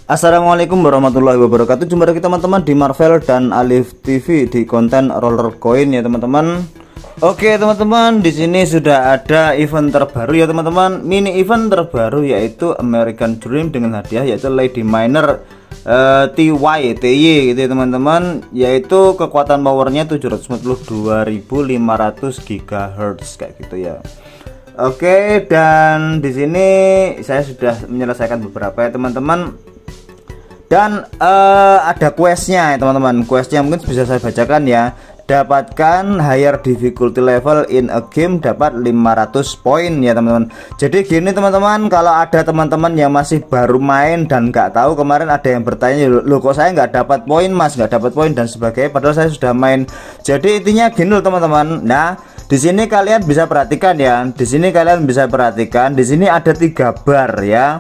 Assalamualaikum warahmatullahi wabarakatuh. Jumpa lagi teman-teman di Marvel dan Alif TV di konten roller coin ya teman-teman. Oke teman-teman, di sini sudah ada event terbaru ya teman-teman. Mini event terbaru yaitu American Dream dengan hadiah yaitu Lady Miner TY gitu ya teman-teman. Yaitu kekuatan powernya 742.500 GHz kayak gitu ya. Oke, dan di sini saya sudah menyelesaikan beberapa ya teman-teman. Dan ada questnya ya teman-teman. Questnya mungkin bisa saya bacakan ya. Dapatkan higher difficulty level in a game, dapat 500 poin ya teman-teman. Jadi gini teman-teman, kalau ada teman-teman yang masih baru main dan nggak tahu, kemarin ada yang bertanya, loh kok saya nggak dapat poin mas, nggak dapat poin dan sebagainya, padahal saya sudah main. Jadi intinya gini loh teman-teman. Nah, di sini kalian bisa perhatikan ya. Di sini kalian bisa perhatikan. Di sini ada 3 bar ya.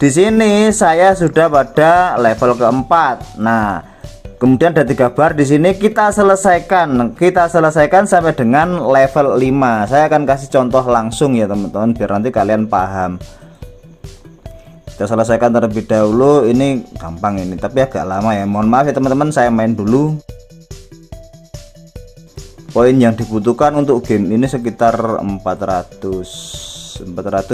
Di sini saya sudah pada level keempat. Nah, kemudian ada 3 bar di sini kita selesaikan. Kita selesaikan sampai dengan level 5. Saya akan kasih contoh langsung ya teman-teman biar nanti kalian paham. Kita selesaikan terlebih dahulu. Ini gampang ini, tapi agak lama ya. Mohon maaf ya teman-teman, saya main dulu. Poin yang dibutuhkan untuk game ini sekitar 400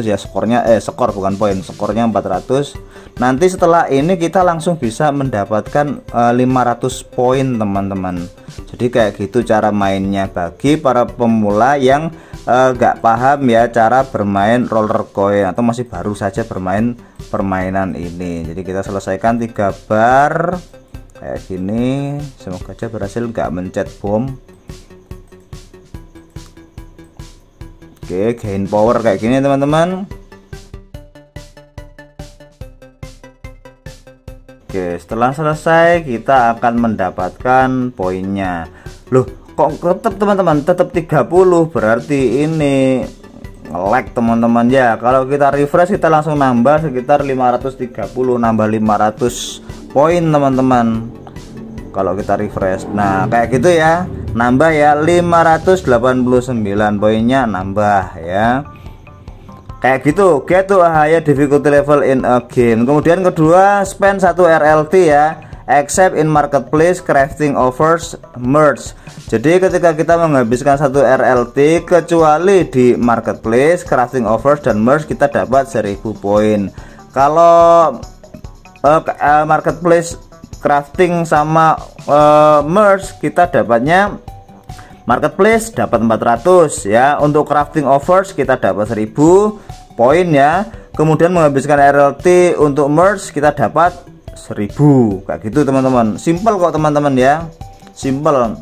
ya skornya, skor bukan poin, skornya 400. Nanti setelah ini kita langsung bisa mendapatkan 500 poin teman-teman. Jadi kayak gitu cara mainnya bagi para pemula yang gak paham ya cara bermain roller coin atau masih baru saja bermain permainan ini. Jadi kita selesaikan 3 bar kayak gini. Semoga aja berhasil gak mencet bom. Oke, gain power kayak gini teman-teman. Oke, setelah selesai kita akan mendapatkan poinnya. Loh, kok tetap teman-teman, tetap 30, berarti ini nge-lag teman-teman ya. Kalau kita refresh kita langsung nambah sekitar 530, nambah 500 poin teman-teman. Kalau kita refresh. Nah, kayak gitu ya. Nambah ya 589 poinnya nambah ya. Kayak gitu, get to a higher difficulty level in a game. Kemudian kedua, spend 1 RLT ya. Except in marketplace, crafting offers, merge. Jadi ketika kita menghabiskan 1 RLT kecuali di marketplace, crafting offers dan merge kita dapat 1000 poin. Kalau marketplace, crafting sama merge kita dapatnya marketplace dapat 400 ya. Untuk crafting offers kita dapat 1000 poin ya. Kemudian menghabiskan RLT untuk merge kita dapat 1000 kayak gitu teman-teman. Simple kok teman-teman ya, simple.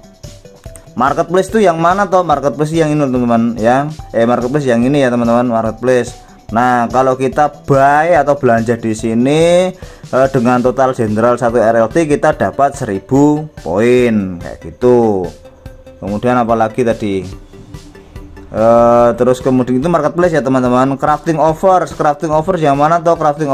Marketplace itu yang mana toh? Marketplace yang ini teman-teman ya. Marketplace yang ini ya teman-teman, marketplace. Nah, kalau kita buy atau belanja di sini dengan total general 1 RLT kita dapat 1000 poin kayak gitu. Kemudian apalagi tadi terus kemudian itu marketplace ya teman-teman. Crafting offers yang mana toh? Crafting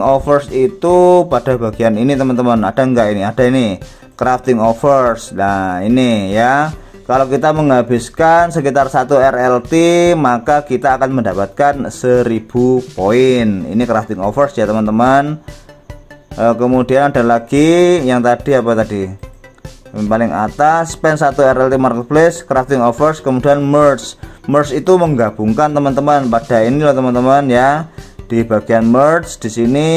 offers itu pada bagian ini teman-teman. Ada enggak ini? Ada ini, crafting offers. Nah, ini ya. Kalau kita menghabiskan sekitar 1 RLT maka kita akan mendapatkan 1000 poin. Ini crafting offers ya teman-teman. Kemudian ada lagi yang tadi apa tadi? Yang paling atas, spend 1 RLT marketplace, crafting offers, kemudian merge. Merge itu menggabungkan teman-teman pada ini loh teman-teman ya. Di bagian merge di sini.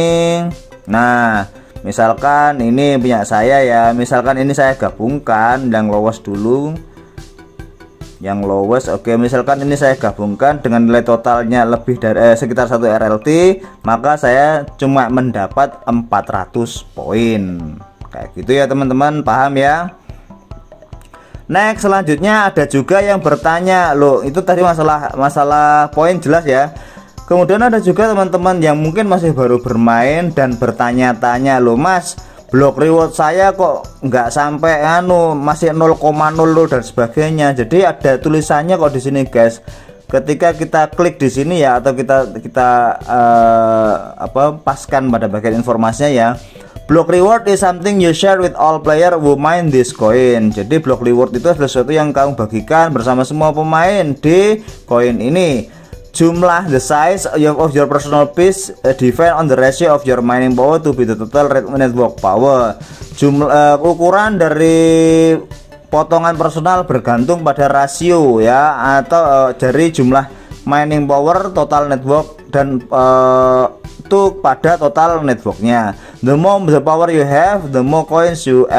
Nah, misalkan ini punya saya ya. Misalkan ini saya gabungkan yang lowest dulu. Yang lowest, oke, misalkan ini saya gabungkan dengan nilai totalnya lebih dari sekitar 1 RLT, maka saya cuma mendapat 400 poin kayak gitu ya teman-teman, paham ya. Next, selanjutnya ada juga yang bertanya, loh itu tadi masalah poin jelas ya. Kemudian ada juga teman-teman yang mungkin masih baru bermain dan bertanya-tanya, loh mas, block reward saya kok nggak sampai masih 0,0 dan sebagainya. Jadi ada tulisannya kok di sini guys. Ketika kita klik di sini ya, atau kita paskan pada bagian informasinya ya. Block reward is something you share with all player who mine this coin. Jadi block reward itu adalah sesuatu yang kamu bagikan bersama semua pemain di koin ini. jumlah the size of your personal piece depend on the ratio of your mining power to be the total network power. Ukuran dari potongan personal bergantung pada rasio ya, atau dari jumlah mining power total network dan itu pada total networknya. The more the power you have, the more coins you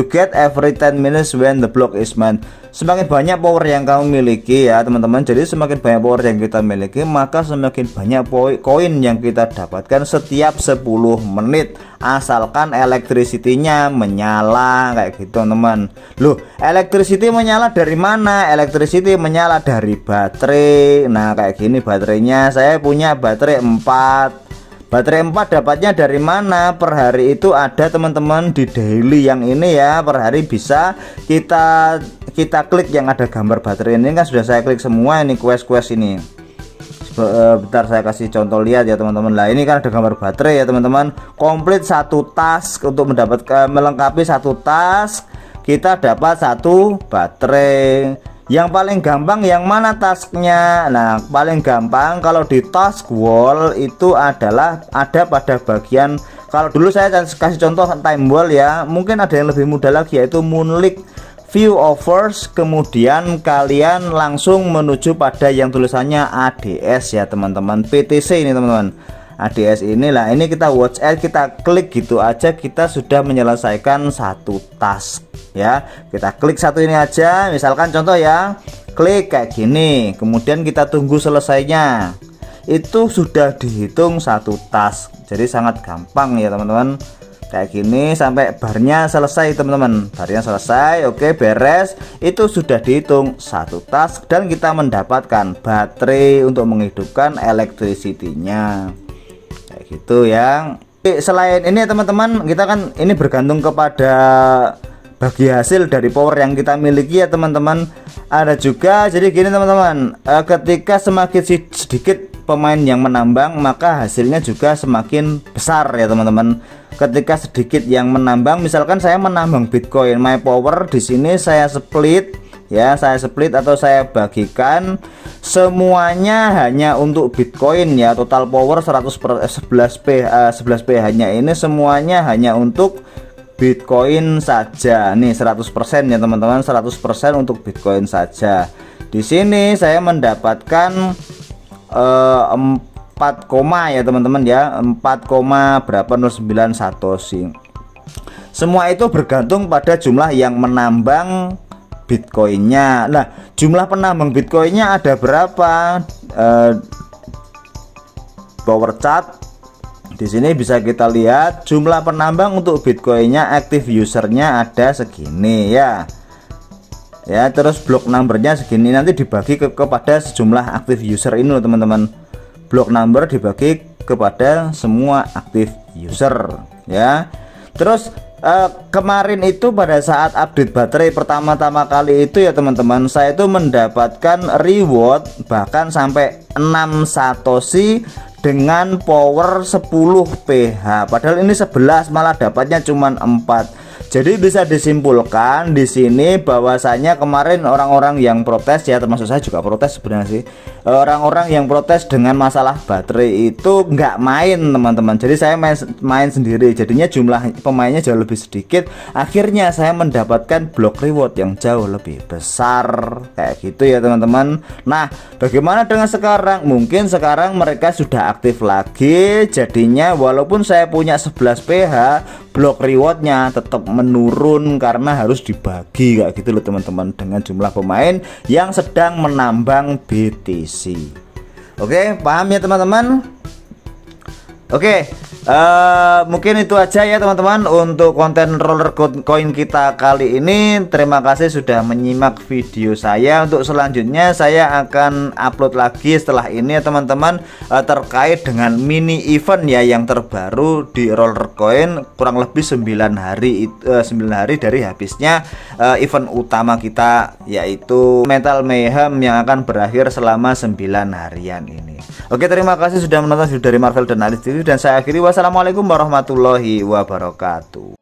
get every 10 minutes when the block is mined. Semakin banyak power yang kamu miliki ya teman-teman, jadi semakin banyak power yang kita miliki, maka semakin banyak koin yang kita dapatkan setiap 10 menit, asalkan electricity-nya menyala kayak gitu teman. Loh, electricity menyala dari mana? Electricity menyala dari baterai. Nah kayak gini baterainya, saya punya baterai 4. Baterai 4 dapatnya dari mana? Per hari itu ada teman-teman di daily yang ini ya, per hari bisa kita klik yang ada gambar baterai ini, kan sudah saya klik semua ini quest ini. Bentar saya kasih contoh lihat ya teman-teman. Lah ini kan ada gambar baterai ya teman-teman. Komplit satu task, untuk mendapatkan melengkapi satu task kita dapat satu baterai. Yang paling gampang yang mana tasknya? Nah paling gampang kalau di task wall itu adalah ada pada bagian, kalau dulu saya kasih contoh time wall ya, mungkin ada yang lebih mudah lagi yaitu Moonlight View Offers. Kemudian kalian langsung menuju pada yang tulisannya ADS ya teman-teman, PTC ini teman-teman, ADS inilah, ini kita watch ad, kita klik gitu aja kita sudah menyelesaikan satu task ya. Kita klik satu ini aja, misalkan contoh ya, klik kayak gini, kemudian kita tunggu selesainya, itu sudah dihitung satu task. Jadi sangat gampang ya teman-teman, kayak gini sampai barnya selesai teman-teman, barnya selesai, oke beres, itu sudah dihitung satu task dan kita mendapatkan baterai untuk menghidupkan electricity-nya kayak gitu ya. Selain ini teman-teman, kita kan ini bergantung kepada bagi hasil dari power yang kita miliki ya teman-teman. Ada juga, jadi gini teman-teman, ketika semakin sedikit pemain yang menambang maka hasilnya juga semakin besar ya teman-teman. Ketika sedikit yang menambang, misalkan saya menambang Bitcoin, my power di sini saya split ya, saya split atau saya bagikan semuanya hanya untuk Bitcoin ya, total power 11 pH-nya ini semuanya hanya untuk Bitcoin saja nih, 100% ya teman-teman, 100% untuk Bitcoin saja. Di sini saya mendapatkan 4, ya teman-teman ya, 4,09 satoshi. Semua itu bergantung pada jumlah yang menambang Bitcoinnya. Nah jumlah penambang Bitcoinnya ada berapa? Power chart di sini bisa kita lihat jumlah penambang untuk Bitcoinnya, active usernya ada segini ya. Ya terus block numbernya segini, nanti dibagi kepada sejumlah active user ini loh teman-teman. Block number dibagi kepada semua active user ya. Terus kemarin itu pada saat update baterai pertama-tama kali itu ya teman-teman, saya itu mendapatkan reward bahkan sampai 6 satoshi dengan power 10 pH, padahal ini 11 malah dapatnya cuma 4. Jadi bisa disimpulkan di sini bahwasanya kemarin orang-orang yang protes ya, termasuk saya juga protes sebenarnya sih, orang-orang yang protes dengan masalah baterai itu nggak main teman-teman. Jadi saya main sendiri, jadinya jumlah pemainnya jauh lebih sedikit, akhirnya saya mendapatkan block reward yang jauh lebih besar kayak gitu ya teman-teman. Nah bagaimana dengan sekarang? Mungkin sekarang mereka sudah aktif lagi, jadinya walaupun saya punya 11 pH, block rewardnya tetap menurun karena harus dibagi kayak gitu loh teman-teman, dengan jumlah pemain yang sedang menambang BTC. Oke, paham ya teman-teman? Oke, mungkin itu aja ya teman-teman untuk konten roller coin kita kali ini. Terima kasih sudah menyimak video saya. Untuk selanjutnya saya akan upload lagi setelah ini ya teman-teman, terkait dengan mini event ya yang terbaru di roller coin, kurang lebih 9 hari dari habisnya event utama kita, yaitu Metal Mayhem yang akan berakhir selama 9 harian ini. Oke, terima kasih sudah menonton video dari Marvel dan Alice TV, dan saya akhiri. Wassalamualaikum warahmatullahi wabarakatuh.